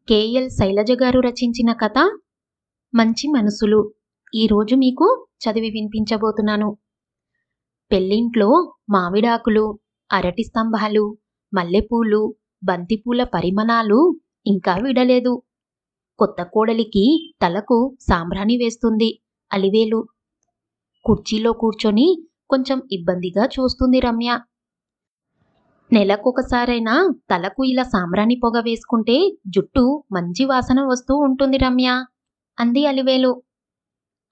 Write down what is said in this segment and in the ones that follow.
KL Shailaja గారు రచించిన కథ మంచి మనసులు. ఈరోజు మీకు చదివి వినిపించబోతున్నాను. పెళ్ళింట్లో మామిడాకులు, అరటి స్తంభాలు, మల్లెపూలు, బంతిపూల పరిమళాలు ఇంకా విడలేదు. కొత్త కోడలికి తలకు సాంబ్రాణి వేస్తుంది అలివేలు. కుర్చీలో కూర్చొని కొంచెం ఇబ్బందిగా చూస్తుంది రమ్య. నెలకొకసారైనా తలకు ఇలా సాంబ్రాణి పొగ వేసుకుంటే జుట్టు మంచి వాసన వస్తూ ఉంటుంది రమ్య, అంది అలివేలు.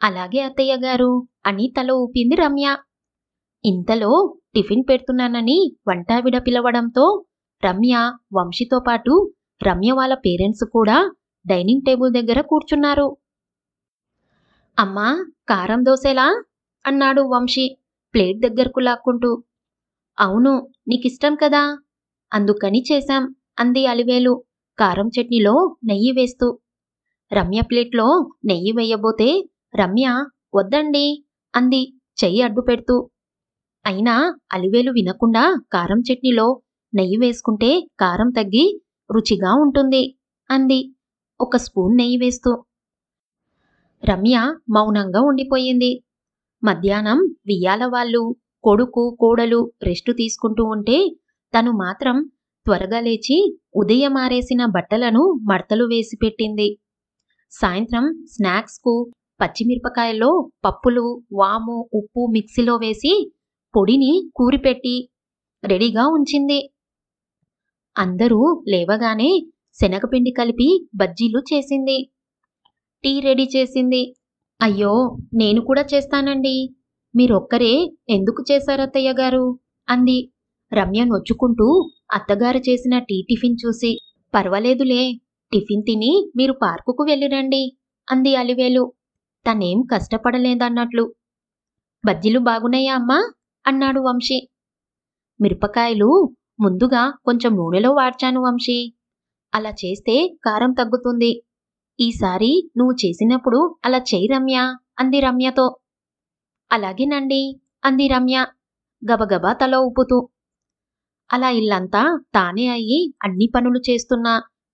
అలాగే అత్తయ్య గారు అని తల ఊపింది రమ్య. ఇంతలో టిఫిన్ పెడుతున్నానని వంటావిడ పిలవడంతో రమ్య, వంశీతో పాటు రమ్య వాళ్ళ పేరెంట్స్ కూడా డైనింగ్ టేబుల్ దగ్గర కూర్చున్నారు. అమ్మా, కారం దోశలా అన్నాడు వంశీ ప్లేట్ దగ్గరకు లాక్కుంటూ. అవును, నీకిష్టం కదా, అందుకని చేశాం, అంది అలివేలు కారం చట్నీలో నెయ్యి వేస్తూ. రమ్య ప్లేట్లో నెయ్యి వేయబోతే రమ్య వద్దండి అంది చెయ్యి అడ్డు పెడుతూ. అయినా అలివేలు వినకుండా కారం చట్నీలో నెయ్యి వేసుకుంటే కారం తగ్గి రుచిగా ఉంటుంది అంది ఒక స్పూన్ నెయ్యి వేస్తూ. రమ్య మౌనంగా ఉండిపోయింది. మధ్యాహ్నం వియ్యాల వాళ్ళు, కొడుకు కోడలు రెస్టు తీసుకుంటూ ఉంటే తను మాత్రం త్వరగా లేచి ఉదయం ఆరేసిన బట్టలను మడతలు వేసి పెట్టింది. సాయంత్రం స్నాక్స్కు పచ్చిమిరపకాయల్లో పప్పులు, వాము, ఉప్పు మిక్సీలో వేసి పొడిని కూరిపెట్టి రెడీగా ఉంచింది. అందరూ లేవగానే శనగపిండి కలిపి బజ్జీలు చేసింది. టీ రెడీ చేసింది. అయ్యో, నేను కూడా చేస్తానండి, మీరొక్కరే ఎందుకు చేశారత్తయ్య గారు అంది రమ్య నొచ్చుకుంటూ అత్తగారు చేసిన టీ టిఫిన్ చూసి. పర్వాలేదులే, టిఫిన్ తిని మీరు పార్కుకు వెళ్ళిరండి అంది అలివేలు తనేం కష్టపడలేదన్నట్లు. బజ్జీలు బాగున్నాయా అమ్మా అన్నాడు వంశీ. మిరపకాయలు ముందుగా కొంచెం నూనెలో వాడ్చాను వంశీ, అలా చేస్తే కారం తగ్గుతుంది. ఈసారి నువ్వు చేసినప్పుడు అలా చెయ్యి రమ్య అంది రమ్యతో. అలాగేనండి అంది రమ్య గబగబా తల ఊపుతూ. అలా ఇల్లంతా తానే అయ్యి అన్ని పనులు చేస్తున్న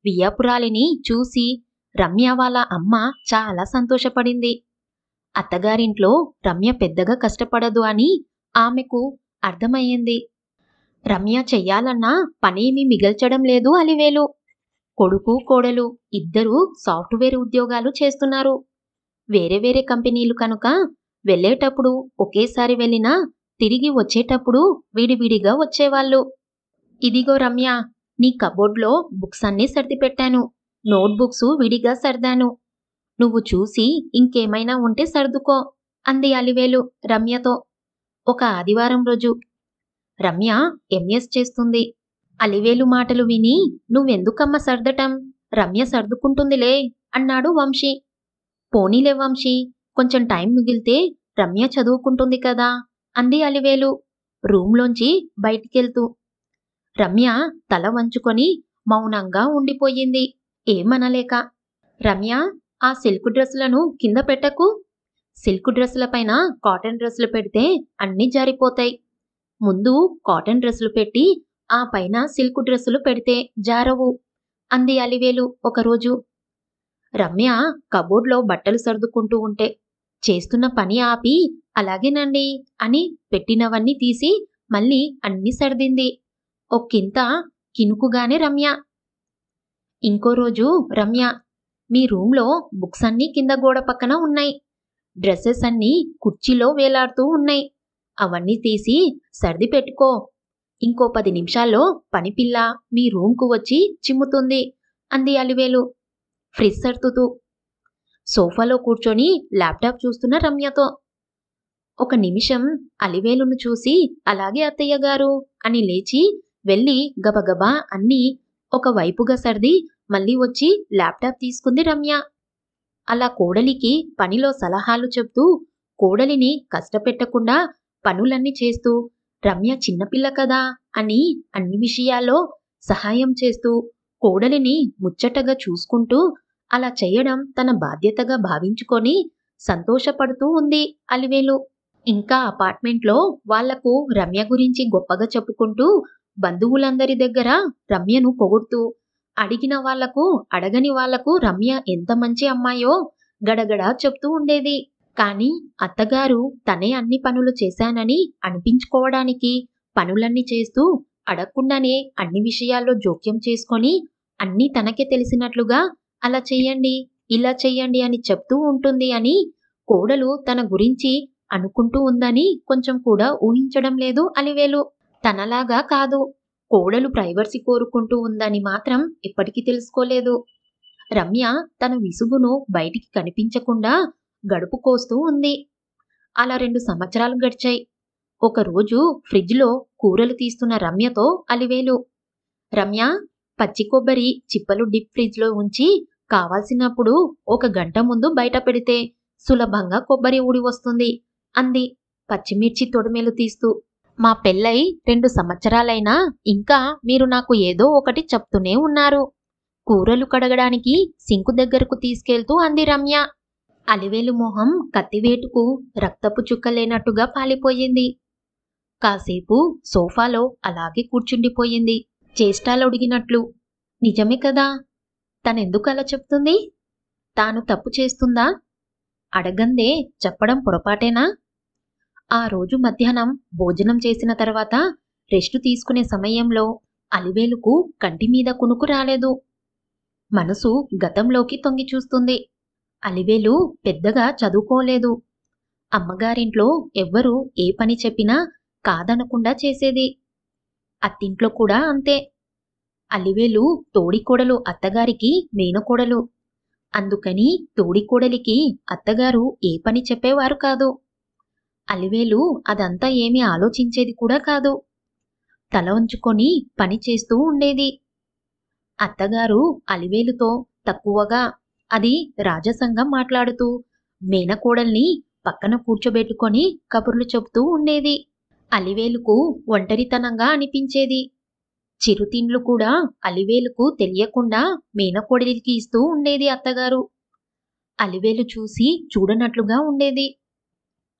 వియ్యాపురాలిని చూసి రమ్య వాళ్ళ అమ్మ చాలా సంతోషపడింది. అత్తగారింట్లో రమ్య పెద్దగా కష్టపడదు అని ఆమెకు అర్థమయ్యింది. రమ్య చెయ్యాలన్న పనేమీ మిగల్చడం లేదు అలివేలు. కొడుకు కోడలు ఇద్దరూ సాఫ్ట్వేర్ ఉద్యోగాలు చేస్తున్నారు. వేరే వేరే కంపెనీలు కనుక వెళ్ళేటప్పుడు ఒకేసారి వెళ్ళినా తిరిగి వచ్చేటప్పుడు విడివిడిగా వచ్చేవాళ్ళు. ఇదిగో రమ్య, నీ కబోర్డ్లో బుక్స్ అన్నీ సర్దిపెట్టాను, నోట్బుక్స్ విడిగా సర్దాను, నువ్వు చూసి ఇంకేమైనా ఉంటే సర్దుకో అంది అలివేలు రమ్యతో ఒక ఆదివారం రోజు. రమ్య ఎంఎస్ చేస్తుంది. అలివేలు మాటలు విని నువ్వెందుకమ్మ సర్దటం, రమ్య సర్దుకుంటుందిలే అన్నాడు వంశీ. పోనీలే వంశీ, కొంచెం టైం మిగిలితే రమ్య చదువుకుంటుంది కదా అంది అలివేలు రూంలోంచి బయటికెళ్తూ. రమ్య తల వంచుకొని మౌనంగా ఉండిపోయింది, ఏమనలేక. రమ్య, ఆ సిల్క్ డ్రెస్సులను కింద పెట్టకు, సిల్క్ డ్రెస్సులపైన కాటన్ డ్రెస్సులు పెడితే అన్నీ జారిపోతాయి. ముందు కాటన్ డ్రెస్సులు పెట్టి ఆ పైన సిల్క్ డ్రెస్సులు పెడితే జారవు అంది అలివేలు ఒకరోజు. రమ్య కబోర్డ్లో బట్టలు సర్దుకుంటూ ఉంటే చేస్తున్న పని ఆపి అలాగేనండి అని పెట్టినవన్నీ తీసి మళ్ళీ అన్నీ సర్దింది. ఒక్కింత కినుకుగానే రమ్య. ఇంకో రోజు రమ్య, మీ రూంలో బుక్స్ అన్నీ కింద గోడ పక్కన ఉన్నాయి, డ్రెస్సెస్ అన్నీ కుర్చీలో వేలాడుతూ ఉన్నాయి, అవన్నీ తీసి సర్ది పెట్టుకో, ఇంకో 10 నిమిషాల్లో పనిపిల్ల మీ రూంకు వచ్చి చిమ్ముతుంది అంది అలివేలు ఫ్రిజ్ సర్దుతూ. సోఫాలో కూర్చొని ల్యాప్టాప్ చూస్తున్న రమ్యతో. ఒక నిమిషం అలివేలును చూసి అలాగే అత్తయ్య గారు అని లేచి వెళ్ళి గబగబా అన్నీ ఒకవైపుగా సర్ది మళ్ళీ వచ్చి ల్యాప్టాప్ తీసుకుంది రమ్య. అలా కోడలికి పనిలో సలహాలు చెప్తూ, కోడలిని కష్టపెట్టకుండా పనులన్నీ చేస్తూ, రమ్య చిన్నపిల్ల కదా అని అన్ని విషయాల్లో సహాయం చేస్తూ, కోడలిని ముచ్చటగా చూసుకుంటూ అలా చేయడం తన బాధ్యతగా భావించుకొని సంతోషపడుతూ ఉంది అలివేలు. ఇంకా అపార్ట్మెంట్లో వాళ్లకు రమ్య గురించి గొప్పగా చెప్పుకుంటూ బంధువులందరి దగ్గర రమ్యను పొగుడుతూ అడిగిన వాళ్లకు అడగని వాళ్లకు రమ్య ఎంత మంచి అమ్మాయో గడగడా చెప్తూ ఉండేది. కాని అత్తగారు తనే అన్ని పనులు చేశానని అనిపించుకోవడానికి పనులన్నీ చేస్తూ అడగకుండానే అన్ని విషయాల్లో జోక్యం చేసుకొని అన్నీ తనకే తెలిసినట్లుగా అలా చెయ్యండి, ఇలా చెయ్యండి అని చెప్తూ ఉంటుంది అని కోడలు తన గురించి అనుకుంటూ ఉందని కొంచెం కూడా ఊహించడం లేదు అలివేలు. తనలాగా కాదు, కోడలు ప్రైవసీ కోరుకుంటూ ఉందని మాత్రం ఎప్పటికీ తెలుసుకోలేదు. రమ్య తన విసుగును బయటికి కనిపించకుండా గడుపు కోస్తూ ఉంది. అలా 2 సంవత్సరాలు గడిచాయి. ఒకరోజు ఫ్రిడ్జ్లో కూరలు తీస్తున్న రమ్యతో అలివేలు, రమ్య, పచ్చి కొబ్బరి చిప్పలు డిప్ ఫ్రిడ్జ్లో ఉంచి కావాల్సినప్పుడు 1 గంట ముందు బయట పెడితే సులభంగా కొబ్బరి ఊడి వస్తుంది అంది పచ్చిమిర్చి తొడిమెలు తీస్తూ. మా పెళ్ళై 2 సంవత్సరాలైనా ఇంకా మీరు నాకు ఏదో ఒకటి చెప్తూనే ఉన్నారు. కూరలు కడగడానికి సింకు దగ్గరకు తీసుకెళ్తూ అంది రమ్య. అలివేలు మొహం కత్తివేటుకు రక్తపు చుక్కలేనట్టుగా పాలిపోయింది. కాసేపు సోఫాలో అలాగే కూర్చుండిపోయింది, చేష్టాలొడిగినట్లు. నిజమే కదా, తనెందుకు అలా చెప్తుంది? తాను తప్పు చేస్తుందా? అడగందే చెప్పడం పొరపాటేనా? ఆ రోజు మధ్యాహ్నం భోజనం చేసిన తర్వాత రెస్టు తీసుకునే సమయంలో అలివేలుకు కంటిమీద కునుకు రాలేదు. మనసు గతంలోకి తొంగి చూస్తుంది. అలివేలు పెద్దగా చదువుకోలేదు. అమ్మగారింట్లో ఎవ్వరూ ఏ పని చెప్పినా కాదనకుండా చేసేది. అత్తింట్లో కూడా అంతే. అలివేలు తోడికోడలు అత్తగారికి మేనకోడలు. అందుకని తోడికోడలికి అత్తగారు ఏ పని చెప్పేవారు కాదు. అలివేలు అదంతా ఏమీ ఆలోచించేది కూడా కాదు. తల వంచుకొని పని చేస్తూ ఉండేది. అత్తగారు అలివేలుతో తక్కువగా, అది రాజసంగం మాట్లాడుతూ మేనకోడల్ని పక్కన కూర్చోబెట్టుకొని కబుర్లు చెబుతూ ఉండేది. అలివేలుకు ఒంటరితనంగా అనిపించేది. చిరుతిండ్లు కూడా అలివేలుకు తెలియకుండా మేనకోడలికి ఇస్తూ ఉండేది అత్తగారు. అలివేలు చూసి చూడనట్లుగా ఉండేది.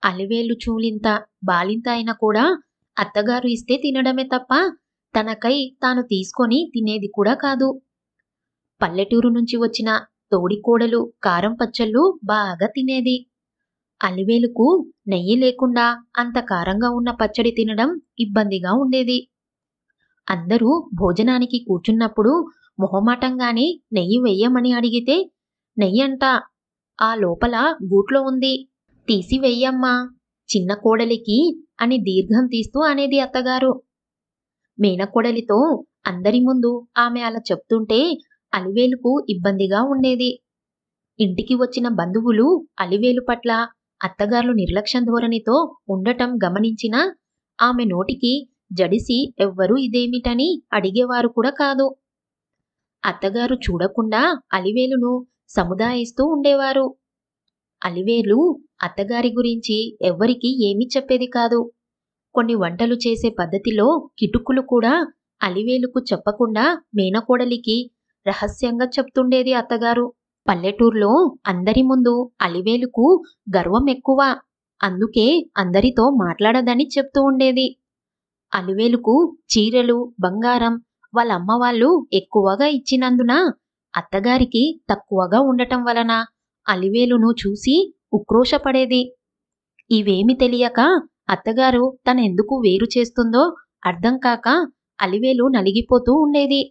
అలివేలు చూలింత బాలింత అయినా కూడా అత్తగారు ఇస్తే తినడమే తప్ప తనకై తాను తీసుకొని తినేది కూడా కాదు. పల్లెటూరు నుంచి వచ్చిన తోడికోడలు కారం పచ్చళ్ళు బాగా తినేది. అలివేలుకు నెయ్యి లేకుండా అంత కారంగా ఉన్న పచ్చడి తినడం ఇబ్బందిగా ఉండేది. అందరూ భోజనానికి కూర్చున్నప్పుడు మొహమాటంగానే నెయ్యి వెయ్యమని అడిగితే, నెయ్యంట, ఆ లోపల గూట్లో ఉంది, తీసి వెయ్యమ్మా, చిన్న కోడలికి అని దీర్ఘం తీస్తూ అనేది అత్తగారు. మేనకోడలితో అందరి ముందు ఆమె అలా చెప్తుంటే అలివేలుకు ఇబ్బందిగా ఉండేది. ఇంటికి వచ్చిన బంధువులు అలివేలు పట్ల అత్తగారు నిర్లక్ష్యం ధోరణితో ఉండటం గమనించినా ఆమె నోటికి జడిసి ఎవ్వరూ ఇదేమిటని అడిగేవారు కూడా కాదు. అత్తగారు చూడకుండా అలివేలును సముదాయిస్తూ ఉండేవారు. అలివేలు అత్తగారి గురించి ఎవ్వరికీ ఏమీ చెప్పేది కాదు. కొన్ని వంటలు చేసే పద్ధతిలో కిటుకులు కూడా అలివేలుకు చెప్పకుండా మేనకోడలికి రహస్యంగా చెప్తుండేది అత్తగారు. పల్లెటూర్లో అందరి ముందు అలివేలుకు గర్వం ఎక్కువ. అందుకే అందరితో మాట్లాడదని చెప్తూ ఉండేది. అలివేలుకు చీరలు, బంగారం వాళ్ళ అమ్మవాళ్ళు ఎక్కువగా ఇచ్చినందున అత్తగారికి తక్కువగా ఉండటం వలన అలివేలును చూసి ఉక్రోషపడేది. ఇవేమి తెలియక అత్తగారు తనెందుకు వేరు చేస్తుందో అర్థం కాక అలివేలు నలిగిపోతూ ఉండేది.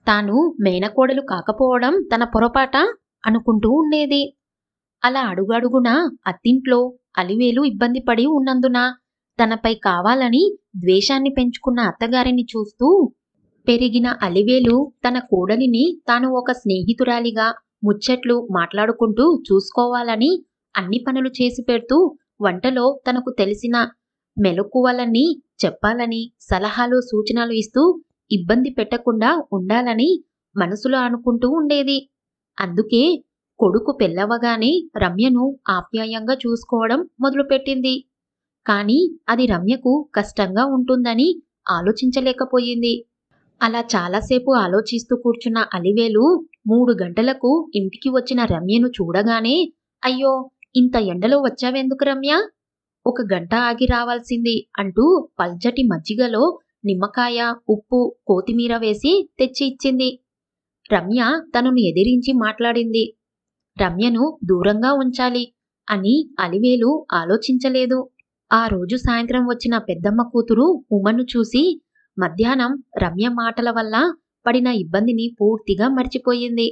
తాను మేనకోడలు కాకపోవడం తన పొరపాట అనుకుంటూ ఉండేది. అలా అడుగడుగునా అత్తింట్లో అలివేలు ఇబ్బంది పడి ఉన్నందున తనపై కావాలని ద్వేషాన్ని పెంచుకున్న అత్తగారిని చూస్తూ పెరిగిన అలివేలు తన కోడలిని తాను ఒక స్నేహితురాలిగా ముచ్చట్లు మాట్లాడుకుంటూ చూసుకోవాలని అన్ని పనులు చేసి పెడుతూ వంటలో తనకు తెలిసిన మెలకువలన్నీ చెప్పాలని సలహాలు సూచనలు ఇస్తూ ఇబ్బంది పెట్టకుండా ఉండాలని మనసులో అనుకుంటూ ఉండేది. అందుకే కొడుకు పెళ్ళవగానే రమ్యను ఆప్యాయంగా చూసుకోవడం మొదలుపెట్టింది. కాని అది రమ్యకు కష్టంగా ఉంటుందని ఆలోచించలేకపోయింది. అలా చాలాసేపు ఆలోచిస్తూ కూర్చున్న అలివేలు 3 గంటలకు ఇంటికి వచ్చిన రమ్యను చూడగానే, అయ్యో, ఇంత ఎండలో వచ్చావెందుకు రమ్య? 1 గంట ఆగి రావాల్సింది అంటూ పల్చటి మజ్జిగలో నిమ్మకాయ, ఉప్పు, కొత్తిమీర వేసి తెచ్చి ఇచ్చింది. రమ్య తనను ఎదిరించి మాట్లాడింది. రమ్యను దూరంగా ఉంచాలి అని అలివేలు ఆలోచించలేదు. ఆ రోజు సాయంత్రం వచ్చిన పెద్దమ్మ కూతురు ఉమను చూసి మధ్యాహ్నం రమ్య మాటల వల్ల పడిన ఇబ్బందిని పూర్తిగా మర్చిపోయింది.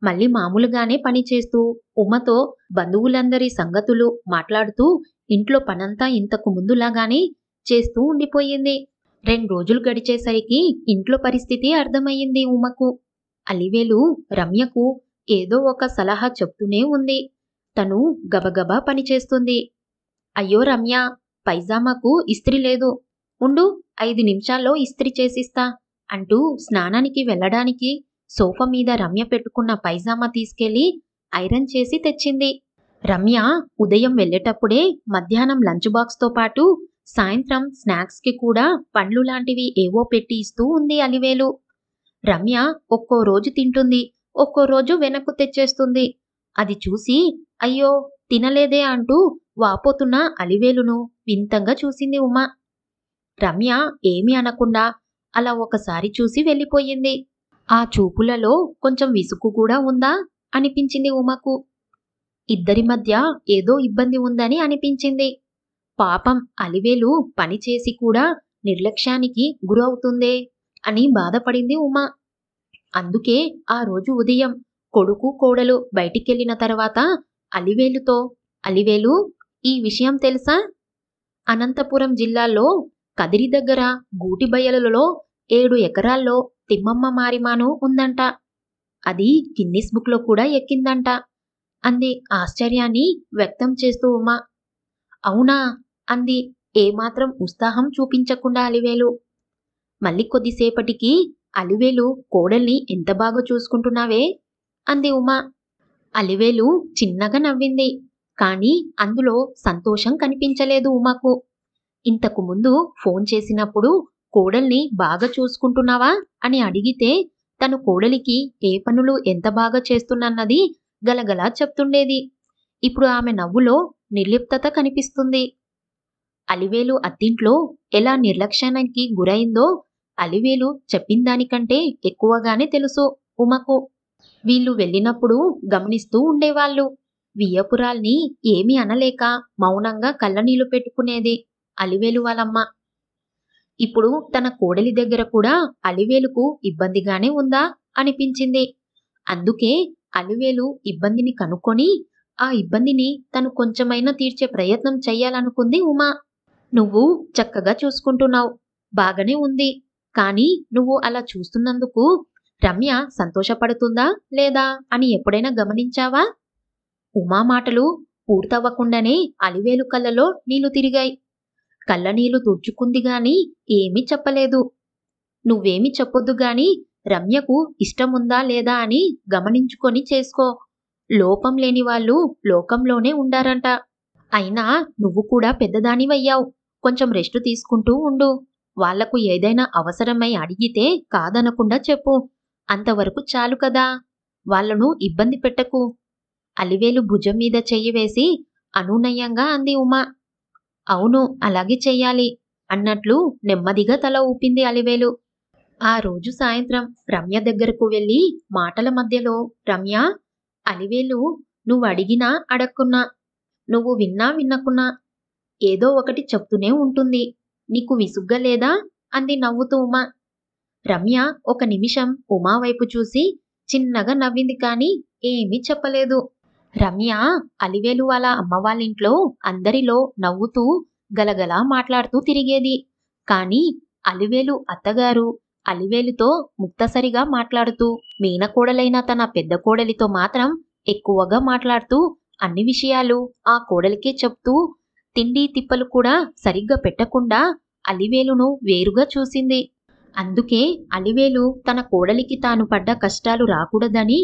మళ్ళీ మామూలుగానే పనిచేస్తూ ఉమతో బంధువులందరి సంగతులు మాట్లాడుతూ ఇంట్లో పనంతా ఇంతకు ముందులాగానే చేస్తూ ఉండిపోయింది. 2 రోజులు గడిచేసరికి ఇంట్లో పరిస్థితి అర్థమయ్యింది ఉమకు. అలివేలు రమ్యకు ఏదో ఒక సలహా చెప్తూనే ఉంది. తను గబగబా పనిచేస్తుంది. అయ్యో రమ్య, పైజామాకు ఇస్త్రీ లేదు, ఉండు 5 నిమిషాల్లో ఇస్త్రీ చేసిస్తా అంటూ స్నానానికి వెళ్ళడానికి సోఫా మీద రమ్య పెట్టుకున్న పైజామా తీసుకెళ్లి ఐరన్ చేసి తెచ్చింది. రమ్య ఉదయం వెళ్ళేటప్పుడే మధ్యాహ్నం లంచ్ బాక్స్తో పాటు సాయంత్రం స్నాక్స్కి కూడా పండ్లు లాంటివి ఏవో పెట్టి ఇస్తూ ఉంది అలివేలు. రమ్య ఒక్కో రోజు తింటుంది, ఒక్కో రోజు వెనక్కు తెచ్చేస్తుంది. అది చూసి అయ్యో తినలేదే అంటూ వాపోతున్న అలివేలును వింతంగా చూసింది ఉమ. రమ్య ఏమీ అనకుండా అలా ఒకసారి చూసి వెళ్ళిపోయింది. ఆ చూపులలో కొంచెం విసుగు కూడా ఉందా అనిపించింది ఉమకు. ఇద్దరి మధ్య ఏదో ఇబ్బంది ఉందని అనిపించింది. పాపం అలివేలు పనిచేసి కూడా నిర్లక్ష్యానికి గురవుతుందే అని బాధపడింది ఉమ. అందుకే ఆ రోజు ఉదయం కొడుకు కోడలు బయటికెళ్లిన తర్వాత అలివేలుతో, అలివేలు, ఈ విషయం తెలుసా? అనంతపురం జిల్లాలో కదిరి దగ్గర గూటిబయలులో 7 ఎకరాల్లో తిమ్మమ్మ మారిమాను ఉందంట. అది గిన్నిస్ బుక్లో కూడా ఎక్కిందంట అంది ఆశ్చర్యాన్ని వ్యక్తం చేస్తూ ఉమ. అవునా అంది ఏమాత్రం ఉత్సాహం చూపించకుండా అలివేలు. మళ్ళీ కొద్దిసేపటికి అలివేలు కోడల్ని ఎంత బాగా చూసుకుంటున్నావే అంది ఉమ. అలివేలు చిన్నగా నవ్వింది. కానీ అందులో సంతోషం కనిపించలేదు ఉమకు. ఇంతకు ముందు ఫోన్ చేసినప్పుడు కోడల్ని బాగా చూసుకుంటున్నావా అని అడిగితే తను కోడలికి ఏ పనులు ఎంత బాగా చేస్తున్నన్నది గలగలా చెప్తుండేది. ఇప్పుడు ఆమె నవ్వులో నిర్లిప్తత కనిపిస్తుంది. అలివేలు అత్తింట్లో ఎలా నిర్లక్ష్యానికి గురైందో అలివేలు చెప్పిందానికంటే ఎక్కువగానే తెలుసు ఉమకు. వీళ్ళు వెళ్ళినప్పుడు గమనిస్తూ ఉండేవాళ్ళు. వియ్యపురాల్ని ఏమీ అనలేక మౌనంగా కళ్ళనీళ్లు పెట్టుకునేది అలివేలు వాళ్ళమ్మ. ఇప్పుడు తన కోడలి దగ్గర కూడా అలివేలుకు ఇబ్బందిగానే ఉందా అనిపించింది. అందుకే అలివేలు ఇబ్బందిని కనుక్కొని ఆ ఇబ్బందిని తను కొంచెమైనా తీర్చే ప్రయత్నం చెయ్యాలనుకుంది ఉమ. నువ్వు చక్కగా చూసుకుంటున్నావు, బాగానే ఉంది. కానీ నువ్వు అలా చూస్తున్నందుకు రమ్య సంతోషపడుతుందా లేదా అని ఎప్పుడైనా గమనించావా? ఉమా మాటలు పూర్తవ్వకుండానే అలివేలు కళ్ళలో నీళ్లు తిరిగాయి. కళ్ళనీళ్లు తుడుచుకుంది గాని ఏమీ చెప్పలేదు. నువ్వేమీ చెప్పొద్దు గాని రమ్యకు ఇష్టముందా లేదా అని గమనించుకొని చేసుకో. లోపం లేని వాళ్ళు లోకంలోనే ఉండారంట. అయినా నువ్వు కూడా పెద్దదానివయ్యావు, కొంచెం రెస్టు తీసుకుంటూ ఉండు. వాళ్లకు ఏదైనా అవసరమై అడిగితే కాదనకుండా చెప్పు. అంతవరకు చాలు కదా, వాళ్లను ఇబ్బంది పెట్టకు. అలివేలు భుజం మీద చెయ్యి వేసి అనునయంగా అంది ఉమ. అవును, అలాగే చెయ్యాలి అన్నట్లు నెమ్మదిగా తల ఊపింది అలివేలు. ఆ రోజు సాయంత్రం రమ్య దగ్గరకు వెళ్ళి మాటల మధ్యలో, రమ్య, అలివేలు నువ్వు అడిగినా అడక్కున్నా, నువ్వు విన్నా విన్నకున్నా ఏదో ఒకటి చెప్తూనే ఉంటుంది. నీకు విసుగ్గా లేదా అంది నవ్వుతూ ఉమ. రమ్య ఒక నిమిషం ఉమా వైపు చూసి చిన్నగా నవ్వింది కానీ ఏమీ చెప్పలేదు. రమ్య అలివేలు వాళ్ళ అమ్మ వాళ్ళింట్లో అందరిలో నవ్వుతూ గలగలా మాట్లాడుతూ తిరిగేది. కానీ అలివేలు అత్తగారు అలివేలుతో ముక్తసరిగా మాట్లాడుతూ, మీనకోడలైన తన పెద్ద కోడలితో మాత్రం ఎక్కువగా మాట్లాడుతూ అన్ని విషయాలు ఆ కోడలికే చెప్తూ తిండి తిప్పలు కూడా సరిగ్గా పెట్టకుండా అలివేలును వేరుగా చూసింది. అందుకే అలివేలు తన కోడలికి తాను పడ్డ కష్టాలు రాకూడదని,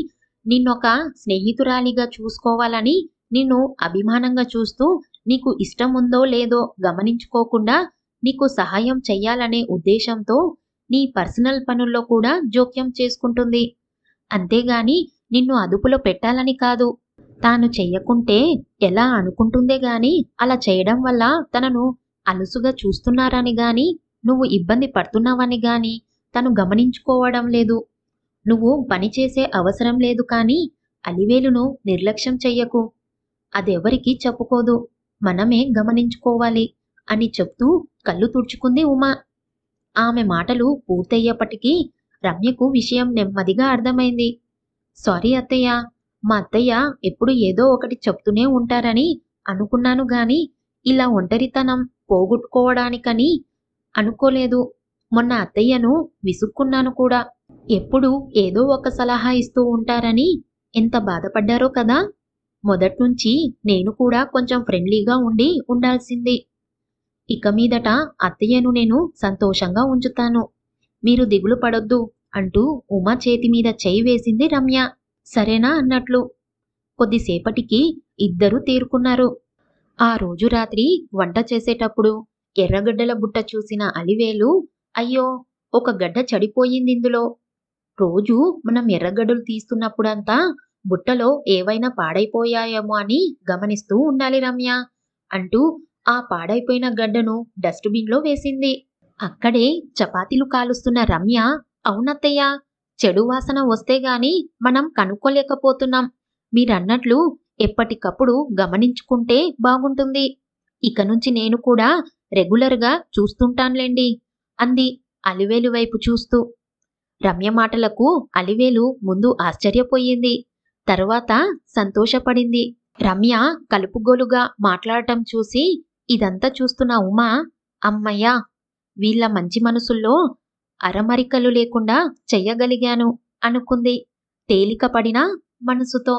నిన్నొక స్నేహితురాలిగా చూసుకోవాలని, నిన్ను అభిమానంగా చూస్తూ నీకు ఇష్టం ఉందో లేదో గమనించుకోకుండా నీకు సహాయం చెయ్యాలనే ఉద్దేశంతో నీ పర్సనల్ పనుల్లో కూడా జోక్యం చేసుకుంటుంది. అంతేగాని నిన్ను అదుపులో పెట్టాలని కాదు. తాను చెయ్యకుంటే ఎలా అనుకుంటుందే గాని అలా చేయడం వల్ల తనను అలుసుగా చూస్తున్నారని గాని, నువ్వు ఇబ్బంది పడుతున్నావని గాని తను గమనించుకోవడం లేదు. నువ్వు పని చేసే అవసరం లేదు కానీ అలివేలును నిర్లక్ష్యం చెయ్యకు. అదెవరికీ చెప్పుకోదు. మనమే గమనించుకోవాలి అని చెప్తూ కళ్ళు తుడుచుకుంది ఉమ. ఆమె మాటలు పూర్తయ్యేపటికి రమ్యకు విషయం నెమ్మదిగా అర్థమైంది. సారీ అత్తయ్య, మా అత్తయ్య ఎప్పుడు ఏదో ఒకటి చెప్తూనే ఉంటారని అనుకున్నాను గాని ఇలా ఒంటరితనం పోగొట్టుకోవడానికని అనుకోలేదు. మొన్న అత్తయ్యను విసుక్కున్నాను కూడా. ఎప్పుడు ఏదో ఒక సలహా ఇస్తూ ఉంటారని ఎంత బాధపడ్డారో కదా. మొదట్నుంచి నేను కూడా కొంచెం ఫ్రెండ్లీగా ఉండాల్సింది. ఇక మీదట అత్తయ్యను నేను సంతోషంగా ఉంచుతాను. మీరు దిగులు పడొద్దు అంటూ ఉమ చేతి మీద చెయ్యి వేసింది రమ్య. సరేనా అన్నట్లు. కొద్దిసేపటికి ఇద్దరూ తేరుకున్నారు. ఆ రోజు రాత్రి వంట చేసేటప్పుడు ఎర్రగడ్డల బుట్ట చూసిన అలివేలు, అయ్యో, ఒక గడ్డ చెడిపోయిందిందులో. రోజూ మనం ఎర్రగడ్డలు తీస్తున్నప్పుడంతా బుట్టలో ఏవైనా పాడైపోయాయేమో అని గమనిస్తూ ఉండాలి రమ్య అంటూ ఆ పాడైపోయిన గడ్డను డస్ట్‌బిన్‌లో వేసింది. అక్కడే చపాతీలు కాలుస్తున్న రమ్య, అవునత్తయ్య, చెడు వాసన వస్తే గాని మనం కనుక్కోలేకపోతున్నాం. మీరన్నట్లు ఎప్పటికప్పుడు గమనించుకుంటే బాగుంటుంది. ఇక నుంచి నేను కూడా రెగ్యులర్‌గా చూస్తుంటాన్లెండి అంది అలివేలు వైపు చూస్తూ. రమ్య మాటలకు అలివేలు ముందు ఆశ్చర్యపోయింది. తరువాత సంతోషపడింది. రమ్య కలుపుగోలుగా మాట్లాడటం చూసి ఇదంతా చూస్తున్న ఉమ, అమ్మయ్య, వీళ్ళ మంచి మనసుల్లో అరమరికలు లేకుండా చెయ్యగలిగాను అనుకుంది తేలికపడిన మనసుతో.